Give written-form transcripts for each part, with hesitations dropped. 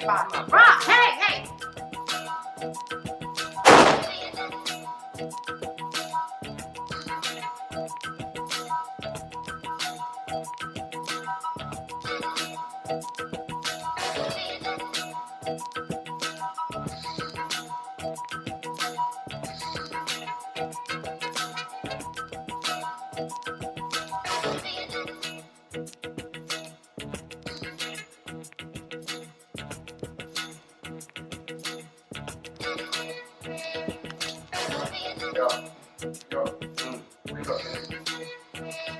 Rock, hey! Yo. Wake up, man.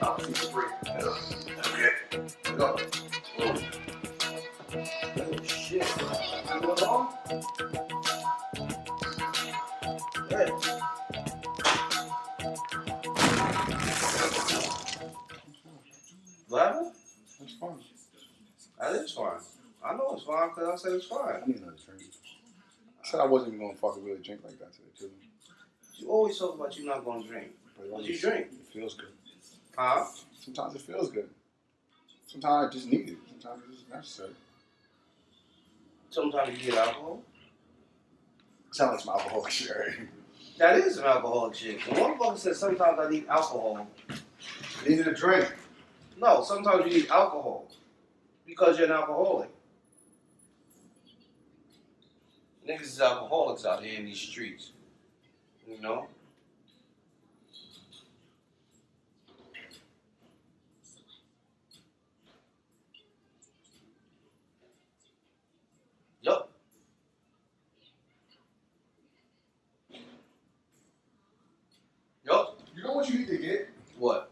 I'll see you free. Okay. Wake up. Oh, shit. You going home? Hey. What happened? It's fine. That is fine. I know it's fine because I said it's I fine. need another drink. I said I wasn't even going to fucking really drink like that today, too. You always talk about you not going to drink. But you drink. It feels good. Huh? Sometimes it feels good. Sometimes I just need it. Sometimes it's just necessary. Sometimes you get alcohol. Sounds like some alcoholic shit, right? That is an alcoholic shit. When one fucker says sometimes I need alcohol. I needed a drink. No, sometimes you need alcohol. Because you're an alcoholic. Niggas is alcoholics out here in these streets. You know? Yup. Yup. You know what you need to get? What?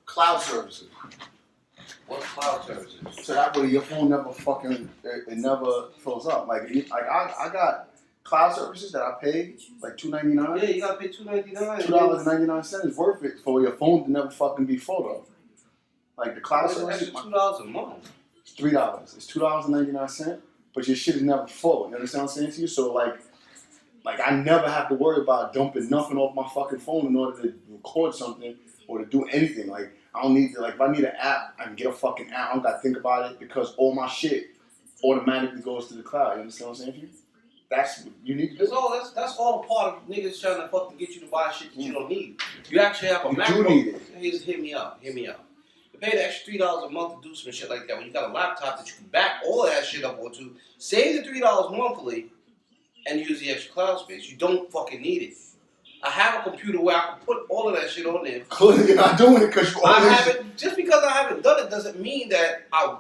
Cloud services. What's cloud services? So that way your phone never fucking, it never fills up. Like I got cloud services that I pay like $2.99. Yeah, you gotta pay $2.99. $2.99 is worth it for your phone to never fucking be full up. Like the cloud That's services, $2 a month. it's $3. It's $2.99, but your shit is never full. You understand what I'm saying to you? So like I never have to worry about dumping nothing off my fucking phone in order to record something or to do anything. Like I don't need to, like if I need an app, I can get a fucking app. I don't gotta think about it because all my shit automatically goes to the cloud. You understand what I'm saying to you? That's what you need to do. That's all part of niggas trying to fucking get you to buy shit that you don't need. You actually have a You do MacBook. need it. Hey, just hear me out. You pay the extra $3 a month to do some shit like that when you got a laptop that you can back all of that shit up onto. Save the $3 monthly and use the extra cloud space. You don't fucking need it. I have a computer where I can put all of that shit on there. Clearly you're not doing it because you I always... haven't. Just because I haven't done it doesn't mean that I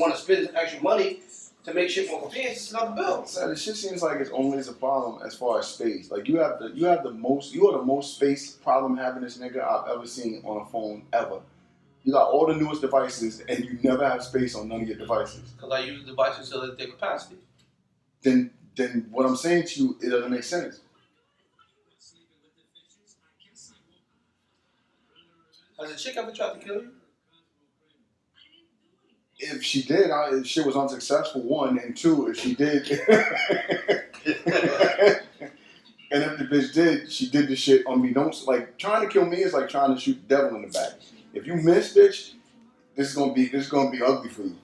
want to spend extra money to make shit more convenient. It's another bill. So the shit seems like it's always a problem as far as space. Like you are the most space problem having this nigga I've ever seen on a phone ever. You got all the newest devices and you never have space on none of your devices. Because I use the devices so that their capacity. Then what I'm saying to you, it doesn't make sense. Has a chick ever tried to kill you? If she did, if shit was unsuccessful, one, and two, if she did, and if the bitch did, she did the shit unbeknownst. Like trying to kill me is like trying to shoot the devil in the back. If you miss, bitch, this is gonna be ugly for you.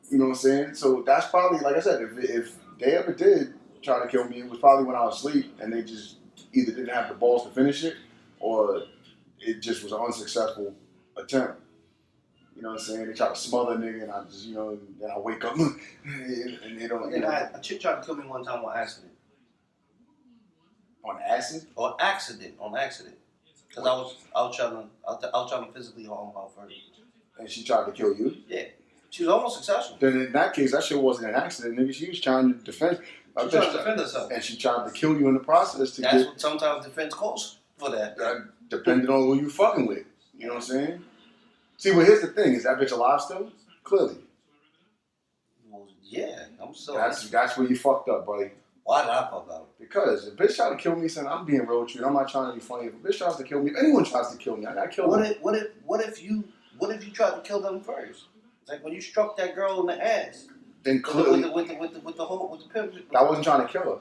You know what I'm saying? So that's probably, like I said, if they ever did try to kill me, it was probably when I was asleep and they just either didn't have the balls to finish it or it just was an unsuccessful attempt. You know what I'm saying? They try to smother a nigga and I just, you know, then I wake up and they don't, you know. A chick tried to kill me one time on accident. On acid? On accident. Because I was trying to physically harm her first. And she tried to kill you? Yeah. She was almost successful. Then in that case, that shit wasn't an accident, nigga. She was trying to defend. She tried to defend herself. And she tried to kill you in the process That's what sometimes defense calls for that. Depending on who you fucking with. You know what I'm saying? See, well, here's the thing. Is that bitch alive still? Clearly. Well, yeah. I'm so... That's where you fucked up, buddy. Why did I fuck up? Because if a bitch tried to kill me, son, I'm being real with you. I'm not trying to be funny. If a bitch tries to kill me, if anyone tries to kill me, I gotta kill them. What if you tried to kill them first? Like when you struck that girl in the ass. Then clearly... With the pimp. I wasn't trying to kill her.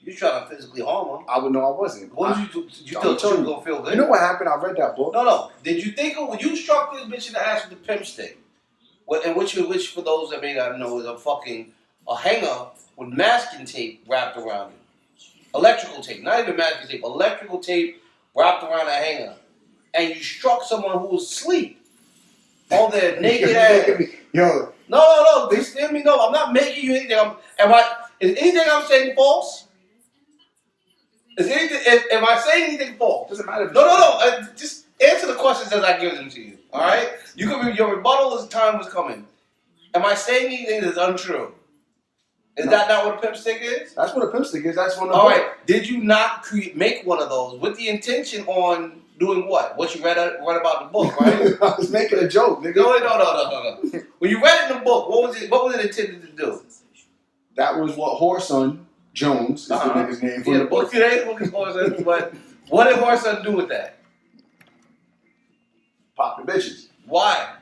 You trying to physically harm her. I would know I wasn't. What did you do? Did you I'm thought she was telling you. gonna feel good? You know what happened? I read that book. No. Did you think of when you struck this bitch in the ass with the pimp stick? And which for those that may not know is a hanger with masking tape wrapped around it. Electrical tape, not even masking tape, electrical tape wrapped around a hanger. And you struck someone who was asleep on their naked ass. Yo. No. Just let me know. I'm not making you anything. Is anything I'm saying false? Am I saying anything false? Doesn't matter. No. Just answer the questions as I give them to you. All right? You can your rebuttal as time was coming. Am I saying anything that's untrue? Is that not what a pimp stick is? That's what a pimp stick is. That's one of All right. Did you not make one of those with the intention on doing what? What you read about the book, right? I was making a joke, nigga. No. When you read it in the book, what was it intended to do? That was what Whoreson Jones is the nigga's name. Yeah, the book today, the book is Whoreson. But what did Whoreson do with that? Pop the bitches. Why?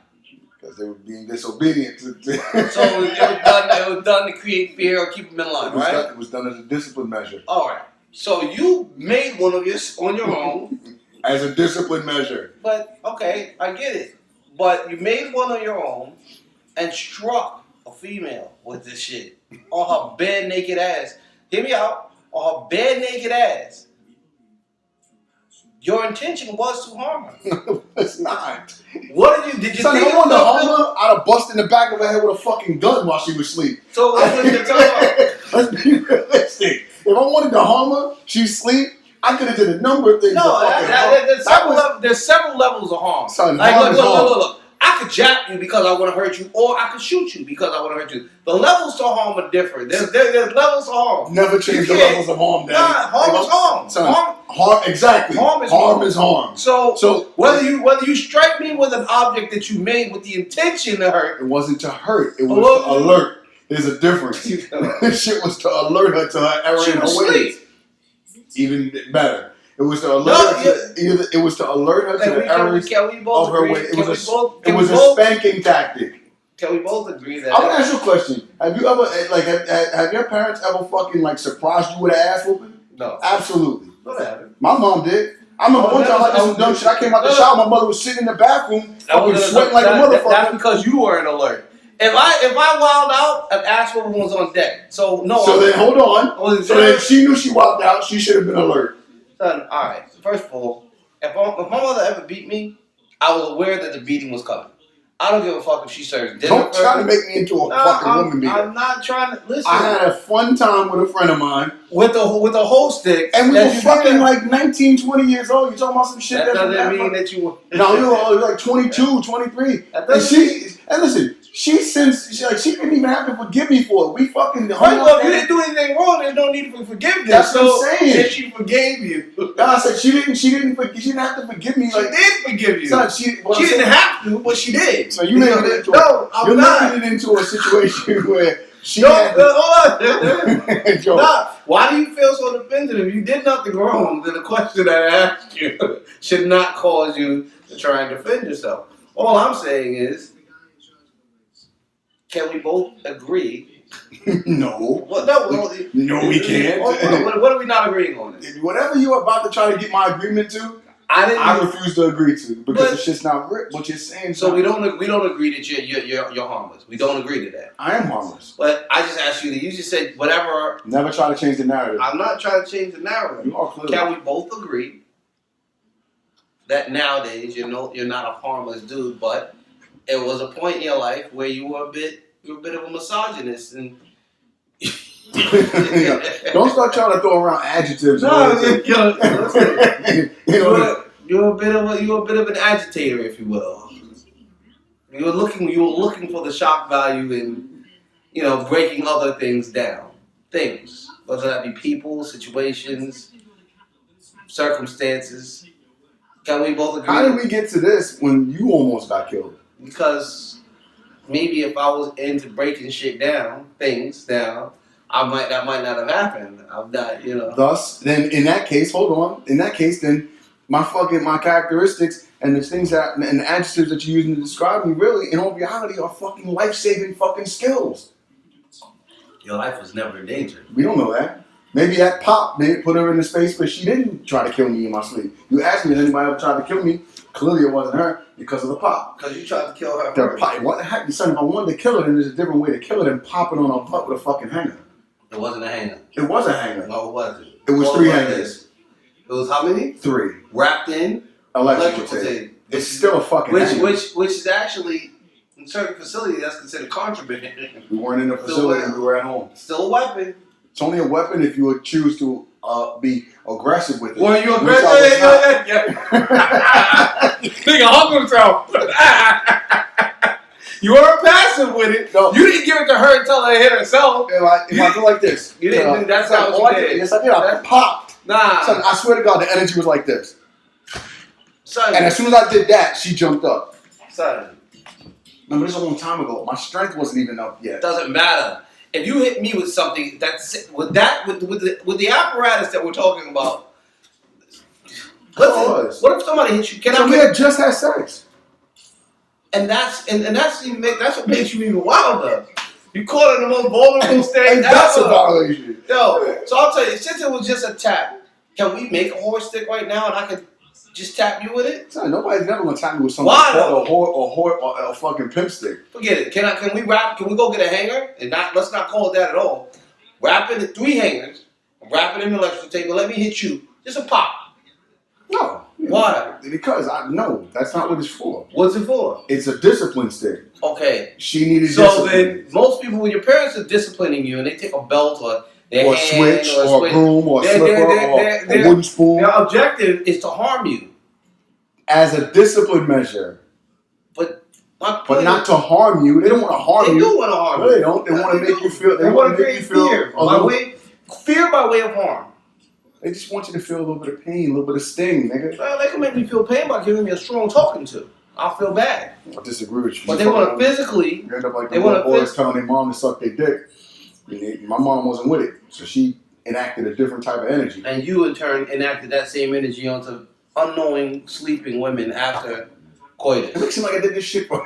Because they were being disobedient. So it was done to create fear or keep them in line, right? It was done as a discipline measure. All right. So you made one of yours on your own. As a discipline measure. But, okay, I get it. But you made one on your own and struck a female with this shit on her bare naked ass. Hear me out. On her bare naked ass. Your intention was to harm her. No, it's not. What did you Son, think? I wanted to harm her, I'd have busted in the back of her head with a fucking gun while she was asleep. So what did you tell her? Let's be realistic. If I wanted to harm her, she's asleep, I could have did a number of things. No, there's several levels of harm. Son, like, harm is harm. look. I could jab you because I want to hurt you, or I could shoot you because I want to hurt you. The levels to harm are different. There's levels to harm. Never change the levels of harm, Daddy. Nah, harm is harm. Son, harm, exactly. Harm is harm. So whether you strike me with an object that you made with the intention to hurt, it wasn't to hurt. It was to alert. There's a difference. This shit was to alert her to her error in her ways. Even better. It was to alert her. It was to alert her to the errors of her way. It was a spanking tactic. Can we both agree that? I want to ask you a question. Have you ever have your parents ever fucking surprised you with an ass whooping? No. Absolutely. No, they haven't. My mom did. I remember one time I did some dumb shit. I came out the shower. My mother was sitting in the bathroom, fucking sweating like a motherfucker. That's because you weren't alert. If I wild out, an ass whooping was on deck. So no. So then hold on. So then she knew she wilded out. She should have been alert. Son, all right. First of all, if my mother ever beat me, I was aware that the beating was coming. I don't give a fuck if she serves dinner. Don't try to make me into a fucking woman beater. I'm not trying to listen. I had a fun time with a friend of mine with a whole stick, and we were fucking 19, 20 years old. You talking about some shit that doesn't mean that you were. No, you were like 22, 23. And listen. She didn't even have to forgive me for it. We fucking if you didn't do anything wrong, there's no need for forgiveness. That's what I'm saying. If she forgave you, no, I said she didn't have to forgive me. She did forgive you. Son, she didn't have to, but she did. So you made it into you're making it into a situation where she had to, hold on. Why do you feel so defensive? If you did nothing wrong, then the question I asked you should not cause you to try and defend yourself. All I'm saying is, can we both agree? No. Well, no, we can't. What are we not agreeing on? Whatever you're about to try to get my agreement to, I refuse to agree to because it's just not what you're saying. So we don't agree that you're harmless. We don't agree to that. I am harmless. But I just asked you that. You just said whatever. Never try to change the narrative. I'm not trying to change the narrative. You are clear. Can we both agree that nowadays you're not a harmless dude, but it was a point in your life where you were a bit of a misogynist and don't start trying to throw around adjectives. No, you're a bit of an agitator, if you will. You were looking for the shock value in, breaking other things down. Things. Whether that be people, situations, circumstances. Can we both agree? How did we get to this when you almost got killed? Because maybe if I was into breaking shit down, things down, that might not have happened. I'm not, Thus, then in that case, hold on. In that case, then my characteristics and the things and the adjectives that you're using to describe me, really, in all reality, are fucking life-saving fucking skills. Your life was never in danger. We don't know that. Maybe that pop put her in the space, but she didn't try to kill me in my sleep. You asked me, has anybody ever tried to kill me? Clearly, it wasn't her because of the pop. Because you tried to kill her The first. pop, what the heck? Son, if I wanted to kill her, then there's a different way to kill her than popping on her butt with a fucking hanger. It wasn't a hanger. It was a hanger. No, it wasn't. It was Well, 3 it was hangers. this. It was how many? 3. Wrapped in Electrical electrical tape. tape. It's still a fucking Which hanger. which is actually in certain facilities that's considered contraband. We weren't in a facility, we were at home. Still a weapon. It's only a weapon if you would choose to be aggressive with it. Were you Which I aggressive? was not. Nigga hung himself. You weren't passive with it. No. You didn't give it to her until they hit herself. If I go like this. You didn't do- that's not what all you I did. Yes, I did. I popped. Nah. Son, I swear to God, the energy was like this. Son. And as soon as I did that, she jumped up. Son. Remember, this was a long time ago. My strength wasn't even up It yet. doesn't matter. If you hit me with something that's with the apparatus that we're talking about. Cause. What if somebody hits you? Can So I we had just had sex. And that's what makes you even wilder. You caught in the most vulnerable state. And that's a ever. violation. Yo, so I'll tell you, since it was just a tap, can we make a horse stick right now and I can just tap you with it? Son, nobody's never gonna tap me with something Why, called or a fucking pimp stick. Forget it. Can we go get a hanger and let's not call it that at all. Wrap it in 3 hangers, wrap it in the electrical tape, and let me hit you. Just a pop. No. Why? Because I know that's not what it's for. What's it for? It's a discipline stick. Okay. She needed So discipline. then most people, when your parents are disciplining you and they take a belt or their Or a hand switch, or a or a switch, broom, or a They're- slipper, they're- or they're- a they're- wooden spoon. their objective is to harm you. As a discipline measure. But But not to harm you. They don't want to harm They you. do want to harm No, you. they don't. They want to make you feel. They want to make create you feel fear. a little- Fear by way of harm. They just want you to feel a little bit of pain, a little bit of sting, nigga. Well, they can make me feel pain by giving me a strong talking to. I'll feel bad. I disagree with you. But they want to physically. You end up like they the wanna little boys telling their mom to suck their dick. And my mom wasn't with it, so she enacted a different type of energy. And you, in turn, enacted that same energy onto unknowing sleeping women after coitus. It makes it seem like I did this shit for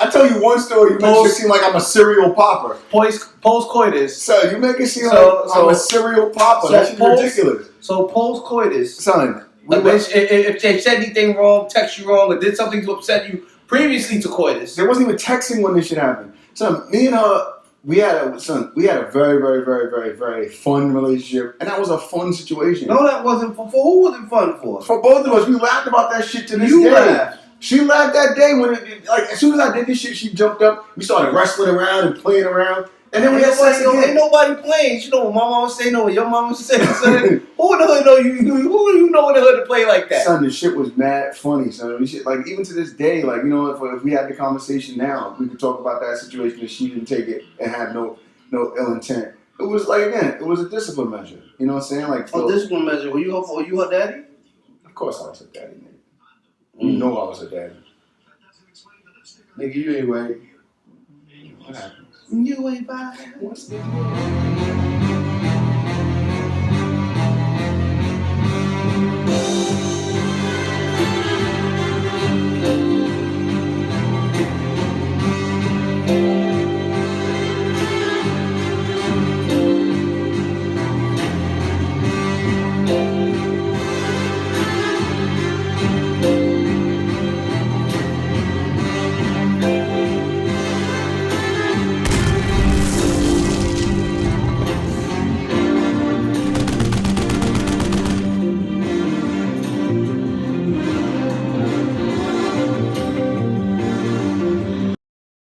I tell you one story, you make it seem like I'm a serial popper. Post-coitus. So you make it seem So- like I'm a serial popper. so That's post- ridiculous. So post-coitus, Son, we if was, if they said anything wrong, text you wrong, or did something to upset you previously to coitus, there wasn't even texting when this shit happened. Son, me and her, we had a very, very, very, very, very fun relationship, and that was a fun situation. no, that wasn't for who was it fun for? For both of us, we laughed about that shit to this You day. laughed. She laughed that day when, like, as soon as I did this shit, she jumped up. We started wrestling around and playing around, and then we had sex Ain't again. nobody playing. You know what my mama say, know what your mama say. Son. Who in the hood know you? Who you know in the hood to play like that? Son, the shit was mad funny, son. We shit, like, even to this day, like, you know, if we had the conversation now, we could talk about that situation that she didn't take it and have no ill intent. It was like, again, it was a discipline measure. You know what I'm saying? Like, Oh, discipline measure. Were you her daddy? of course I was her daddy, nigga. You know I was her daddy. Nigga, you ain't right. What happened? You ain't right. What's the